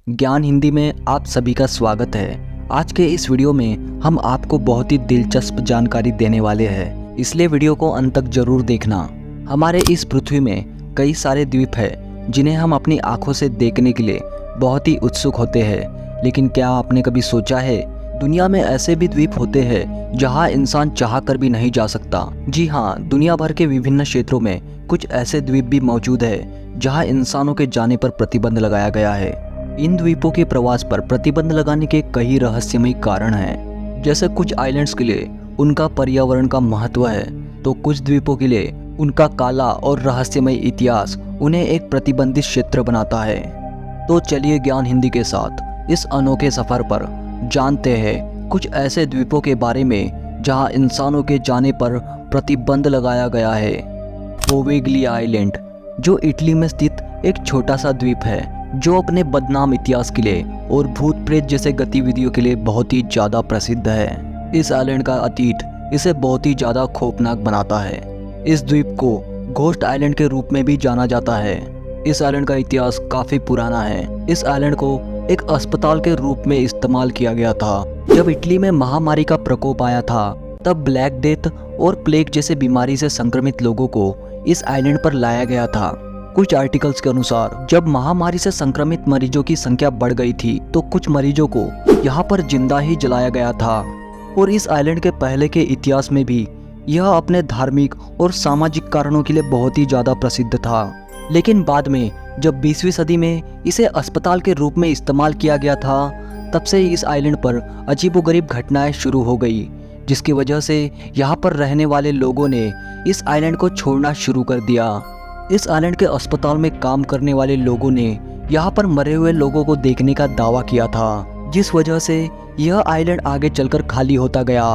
ज्ञान हिंदी में आप सभी का स्वागत है। आज के इस वीडियो में हम आपको बहुत ही दिलचस्प जानकारी देने वाले हैं, इसलिए वीडियो को अंत तक जरूर देखना। हमारे इस पृथ्वी में कई सारे द्वीप हैं जिन्हें हम अपनी आंखों से देखने के लिए बहुत ही उत्सुक होते हैं, लेकिन क्या आपने कभी सोचा है दुनिया में ऐसे भी द्वीप होते हैं जहां इंसान चाह कर भी नहीं जा सकता। जी हाँ, दुनिया भर के विभिन्न क्षेत्रों में कुछ ऐसे द्वीप भी मौजूद है जहां इंसानों के जाने पर प्रतिबंध लगाया गया है। इन द्वीपों के प्रवास पर प्रतिबंध लगाने के कई रहस्यमय कारण हैं। जैसे कुछ आइलैंड्स के लिए उनका पर्यावरण का महत्व है, तो कुछ द्वीपों के लिए उनका काला और रहस्यमय इतिहास उन्हें एक प्रतिबंधित क्षेत्र बनाता है। तो चलिए ज्ञान हिंदी के साथ इस अनोखे सफर पर जानते हैं कुछ ऐसे द्वीपों के बारे में जहां इंसानों के जाने पर प्रतिबंध लगाया गया है। पोवेगलिया आइलैंड, जो इटली में स्थित एक छोटा सा द्वीप है, जो अपने बदनाम इतिहास के लिए और भूत प्रेत जैसे गतिविधियों के लिए बहुत ही ज़्यादा प्रसिद्ध है। इस आइलैंड का अतीत इसे बहुत ही ज़्यादा खौफनाक बनाता है। इस द्वीप को घोस्ट आइलैंड के रूप में भी जाना जाता है। इस आइलैंड का इतिहास काफ़ी पुराना है। इस आइलैंड को एक अस्पताल के रूप में इस्तेमाल किया गया था। जब इटली में महामारी का प्रकोप आया था, तब ब्लैक डेथ और प्लेग जैसे बीमारी से संक्रमित लोगों को इस आइलैंड पर लाया गया था। कुछ आर्टिकल्स के अनुसार जब महामारी से संक्रमित मरीजों की संख्या बढ़ गई थी, तो कुछ मरीजों को यहाँ पर जिंदा ही जलाया गया था। और इस आइलैंड के पहले के इतिहास में भी यह अपने धार्मिक और सामाजिक कारणों के लिए बहुत ही ज़्यादा प्रसिद्ध था। लेकिन बाद में जब 20वीं सदी में इसे अस्पताल के रूप में इस्तेमाल किया गया था, तब से इस आइलैंड पर अजीबोगरीब घटनाएं शुरू हो गई, जिसकी वजह से यहाँ पर रहने वाले लोगों ने इस आइलैंड को छोड़ना शुरू कर दिया। इस आइलैंड के अस्पताल में काम करने वाले लोगों ने यहाँ पर मरे हुए लोगों को देखने का दावा किया था, जिस वजह से यह आइलैंड आगे चलकर खाली होता गया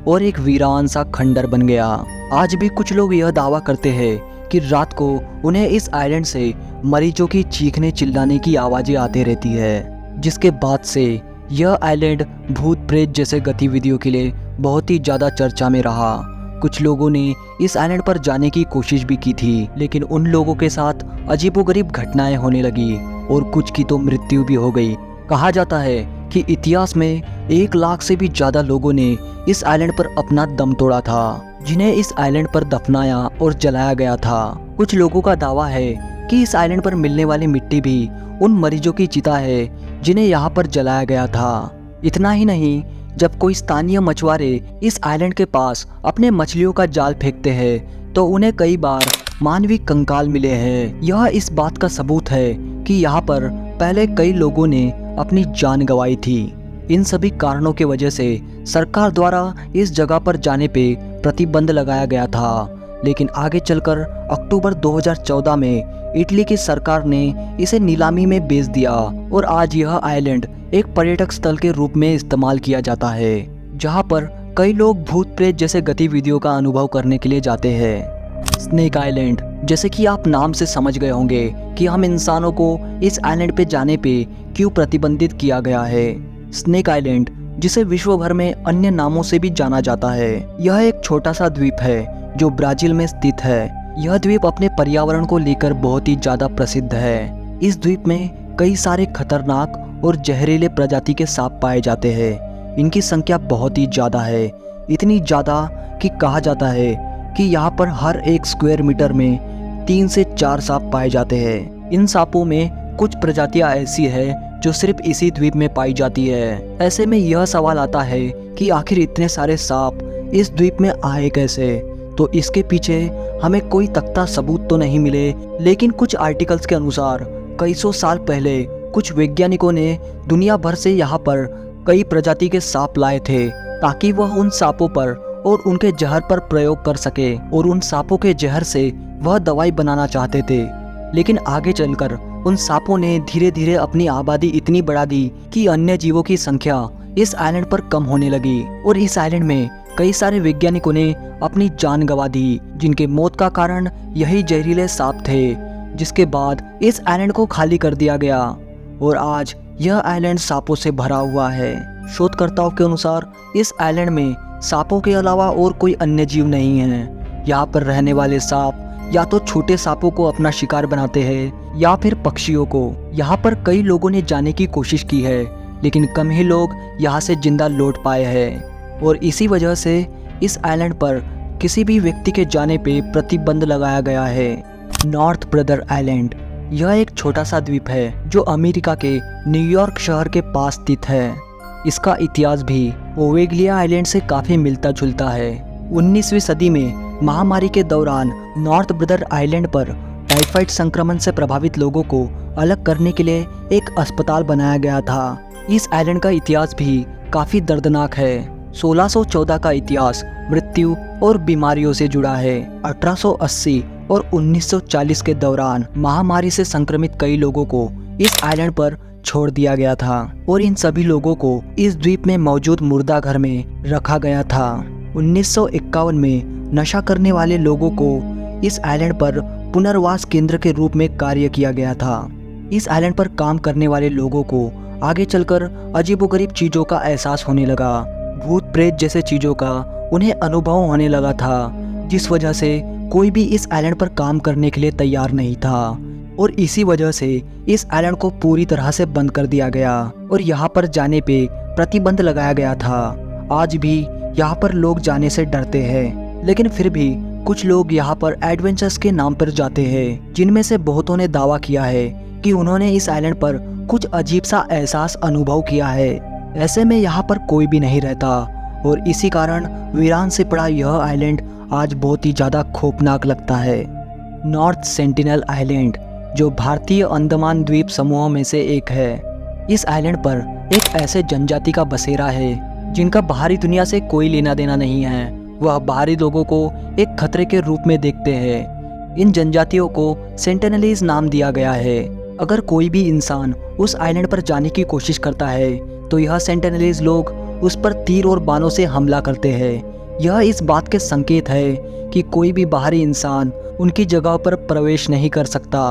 और एक वीरान सा खंडर बन गया। आज भी कुछ लोग यह दावा करते हैं कि रात को उन्हें इस आइलैंड से मरीजों की चीखने चिल्लाने की आवाज़ें आती रहती है, जिसके बाद से यह आइलैंड भूत प्रेत जैसे गतिविधियों के लिए बहुत ही ज़्यादा चर्चा में रहा। कुछ लोगों ने इस आइलैंड पर जाने की कोशिश भी की थी, लेकिन उन लोगों के साथ अजीबोगरीब घटनाएं होने लगी और कुछ की तो मृत्यु भी हो गई। कहा जाता है कि इतिहास में 1 लाख से भी ज़्यादा लोगों ने इस आइलैंड पर अपना दम तोड़ा था, जिन्हें इस आइलैंड पर दफनाया और जलाया गया था। कुछ लोगों का दावा है कि इस आइलैंड पर मिलने वाली मिट्टी भी उन मरीजों की चिता है जिन्हें यहाँ पर जलाया गया था। इतना ही नहीं, जब कोई स्थानीय मछुआरे इस आइलैंड के पास अपने मछलियों का जाल फेंकते हैं, तो उन्हें कई बार मानवीय कंकाल मिले हैं। यह इस बात का सबूत है कि यहाँ पर पहले कई लोगों ने अपनी जान गंवाई थी। इन सभी कारणों की वजह से सरकार द्वारा इस जगह पर जाने पे प्रतिबंध लगाया गया था, लेकिन आगे चलकर अक्टूबर 2014 में इटली की सरकार ने इसे नीलामी में बेच दिया और आज यह आइलैंड एक पर्यटक स्थल के रूप में इस्तेमाल किया जाता है, जहां पर कई लोग भूत प्रेत जैसे गतिविधियों का अनुभव करने के लिए जाते हैं। स्नेक आइलैंड, जैसे कि आप नाम से समझ गए होंगे कि हम इंसानों को इस आइलैंड पे जाने पे क्यों प्रतिबंधित किया गया है। स्नेक आइलैंड, जिसे विश्व भर में अन्य नामों से भी जाना जाता है, यह एक छोटा सा द्वीप है जो ब्राजील में स्थित है। यह द्वीप अपने पर्यावरण को लेकर बहुत ही ज़्यादा प्रसिद्ध है। इस द्वीप में कई सारे खतरनाक और जहरीले प्रजाति के सांप पाए जाते हैं। इनकी संख्या बहुत ही ज़्यादा है, इतनी ज़्यादा कि कहा जाता है कि यहाँ पर हर 1 स्क्वायर मीटर में 3 से 4 सांप पाए जाते हैं। इन सांपों में कुछ प्रजातियाँ ऐसी है जो सिर्फ इसी द्वीप में पाई जाती है। ऐसे में यह सवाल आता है कि आखिर इतने सारे सांप इस द्वीप में आए कैसे। तो इसके पीछे हमें कोई तख्ता सबूत तो नहीं मिले, लेकिन कुछ आर्टिकल्स के अनुसार कई सौ साल पहले कुछ वैज्ञानिकों ने दुनिया भर से यहाँ पर कई प्रजाति के सांप लाए थे, ताकि वह उन सांपों पर और उनके जहर पर प्रयोग कर सके, और उन सांपों के जहर से वह दवाई बनाना चाहते थे। लेकिन आगे चलकर उन सांपों ने धीरे धीरे अपनी आबादी इतनी बढ़ा दी कि अन्य जीवों की संख्या इस आइलैंड पर कम होने लगी, और इस आइलैंड में कई सारे वैज्ञानिकों ने अपनी जान गंवा दी, जिनके मौत का कारण यही जहरीले सांप थे। जिसके बाद इस आइलैंड को खाली कर दिया गया और आज यह आइलैंड सांपों से भरा हुआ है। शोधकर्ताओं के अनुसार इस आइलैंड में सांपों के अलावा और कोई अन्य जीव नहीं है। यहाँ पर रहने वाले सांप या तो छोटे सांपों को अपना शिकार बनाते हैं या फिर पक्षियों को। यहाँ पर कई लोगों ने जाने की कोशिश की है, लेकिन कम ही लोग यहाँ से जिंदा लौट पाए हैं और इसी वजह से इस आइलैंड पर किसी भी व्यक्ति के जाने पे प्रतिबंध लगाया गया है। नॉर्थ ब्रदर आइलैंड, यह एक छोटा सा द्वीप है जो अमेरिका के न्यूयॉर्क शहर के पास स्थित है। इसका इतिहास भी पोवेगलिया आइलैंड से काफ़ी मिलता जुलता है। 19वीं सदी में महामारी के दौरान नॉर्थ ब्रदर आइलैंड पर टाइफाइड संक्रमण से प्रभावित लोगों को अलग करने के लिए एक अस्पताल बनाया गया था। इस आइलैंड का इतिहास भी काफ़ी दर्दनाक है। 1614 का इतिहास मृत्यु और बीमारियों से जुड़ा है। 1880 और 1940 के दौरान महामारी से संक्रमित कई लोगों को इस आइलैंड पर छोड़ दिया गया था और इन सभी लोगों को इस द्वीप में मौजूद मुर्दा घर में रखा गया था। 1951 में नशा करने वाले लोगों को इस आइलैंड पर पुनर्वास केंद्र के रूप में कार्य किया गया था। इस आइलैंड पर काम करने वाले लोगों को आगे चलकर अजीबोगरीब चीज़ों का एहसास होने लगा। भूत प्रेत जैसे चीज़ों का उन्हें अनुभव होने लगा था, जिस वजह से कोई भी इस आइलैंड पर काम करने के लिए तैयार नहीं था और इसी वजह से इस आइलैंड को पूरी तरह से बंद कर दिया गया और यहाँ पर जाने पे प्रतिबंध लगाया गया था। आज भी यहाँ पर लोग जाने से डरते हैं, लेकिन फिर भी कुछ लोग यहाँ पर एडवेंचर्स के नाम पर जाते हैं, जिनमें से बहुतों ने दावा किया है कि उन्होंने इस आइलैंड पर कुछ अजीब सा एहसास अनुभव किया है। ऐसे में यहाँ पर कोई भी नहीं रहता और इसी कारण वीरान से पड़ा यह आइलैंड आज बहुत ही ज़्यादा खौफनाक लगता है। नॉर्थ सेंटिनल आइलैंड, जो भारतीय अंडमान द्वीप समूहों में से एक है। इस आइलैंड पर एक ऐसे जनजाति का बसेरा है जिनका बाहरी दुनिया से कोई लेना देना नहीं है। वह बाहरी लोगों को एक खतरे के रूप में देखते हैं। इन जनजातियों को सेंटिनलीज नाम दिया गया है। अगर कोई भी इंसान उस आइलैंड पर जाने की कोशिश करता है तो यह सेंटिनलीज लोग उस पर तीर और बाणों से हमला करते हैं। यह इस बात के संकेत है कि कोई भी बाहरी इंसान उनकी जगह पर प्रवेश नहीं कर सकता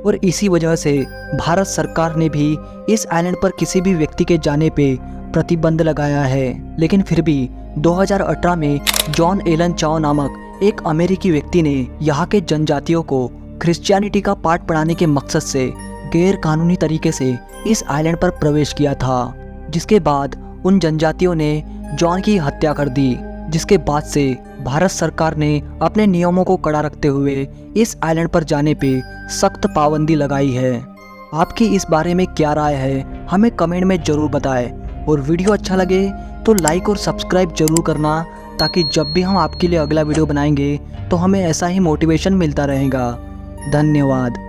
और इसी वजह से भारत सरकार ने भी इस आइलैंड पर किसी भी व्यक्ति के जाने पे प्रतिबंध लगाया है। लेकिन फिर भी 2018 में जॉन एलन चाओ नामक एक अमेरिकी व्यक्ति ने यहाँ के जनजातियों को क्रिश्चियनिटी का पाठ पढ़ाने के मकसद से गैर कानूनी तरीके से इस आइलैंड पर प्रवेश किया था, जिसके बाद उन जनजातियों ने जॉन की हत्या कर दी। जिसके बाद से भारत सरकार ने अपने नियमों को कड़ा रखते हुए इस आइलैंड पर जाने पे सख्त पाबंदी लगाई है। आपकी इस बारे में क्या राय है, हमें कमेंट में ज़रूर बताएं और वीडियो अच्छा लगे तो लाइक और सब्सक्राइब जरूर करना, ताकि जब भी हम आपके लिए अगला वीडियो बनाएंगे तो हमें ऐसा ही मोटिवेशन मिलता रहेगा। धन्यवाद।